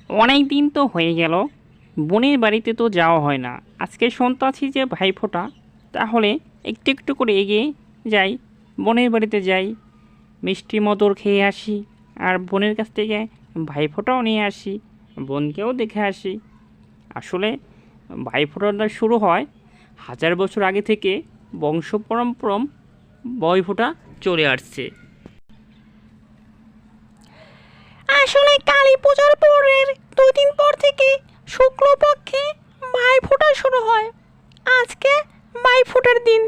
অনেক দিন তো হয়ে গেল, বোনের বাড়িতে তো যাওয়া হয় না। আজকে শুনতাছি যে ভাইফোঁটা, তাহলে একটু একটু করে এগিয়ে যাই, বোনের বাড়িতে যাই, মিষ্টি মধুর খেয়ে আসি, আর বোনের কাছ থেকে ভাইফোঁটাও নিয়ে আসি, বোনকেও দেখে আসি। আসলে ভাইফোঁটাটা শুরু হয় 1000 বছর আগে থেকে, বংশ পরম্পরম ভাইফোঁটা চলে আসছে। আসলে কালী পূজার পরের 2 দিন পর থেকে শুক্লপক্ষে ভাইফোঁটা শুরু হয়। আজকে ভাইফোঁটার দিন।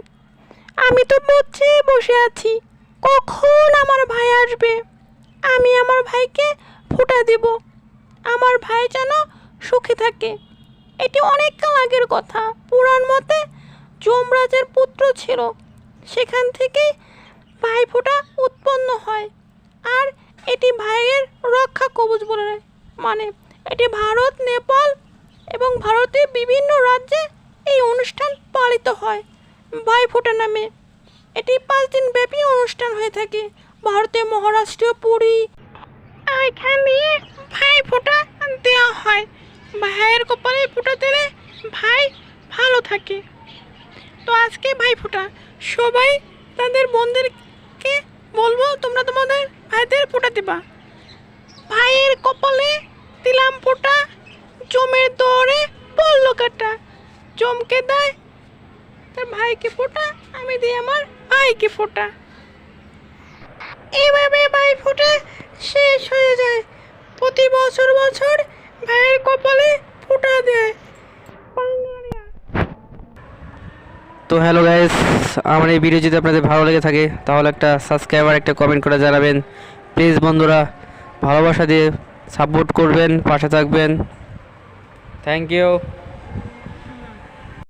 আমি তো বুঝছি বসে আছি, কখন আমার ভাই আসবে, আমি আমার ভাইকে ফোঁটা দেব, আমার ভাই যেন সুখে থাকে। এটি অনেক কাল আগের কথা। পুরাণ মতে যমরাজের পুত্র ছিল, সেখান থেকেই ভাইফোঁটা উৎপন্ন হয়। আর এটি ভাইয়ের রক্ষা কবচ বলে মানে এটি ভারত, নেপাল এবং ভারতের বিভিন্ন রাজ্যে এই অনুষ্ঠান পালিত হয় ভাইফোঁটা নামে। এটি 5 দিন ব্যাপী অনুষ্ঠান হয়ে থাকে ভারতের মহারাষ্ট্র, পুরী, এখানে ভাইফোঁটা দেওয়া হয়। ভাইয়ের কপালে ফোঁটা দিলে ভাই ভালো থাকে। তো আজকে ভাইফোঁটা, সবাই তাদের বোনদেরকে বলবো তোমরা তোমাদের ভাইদের ফোঁটা দিবা। ভাইয়ের কপালে দিলাম ফোঁটা, জমের দরে পড়লো কাটা। জমকে দেয় তার ভাইকে ফোঁটা, আমি দিই আমার ভাইকে ফোঁটা। এভাবে ভাইফোঁটা শেষ হয়ে যায়। প্রতি বছর বছর ভাইয়ের কপালে ফোঁটা দেয়। তো হ্যালো গাইস, আমার এই ভিডিও যদি আপনাদের ভালো লেগে থাকে তাহলে একটা সাবস্ক্রাইব আর একটা কমেন্ট করে জানাবেন প্লিজ। বন্ধুরা, ভালোবাসা দিয়ে সাপোর্ট করবেন, পাশে থাকবেন। Thank you.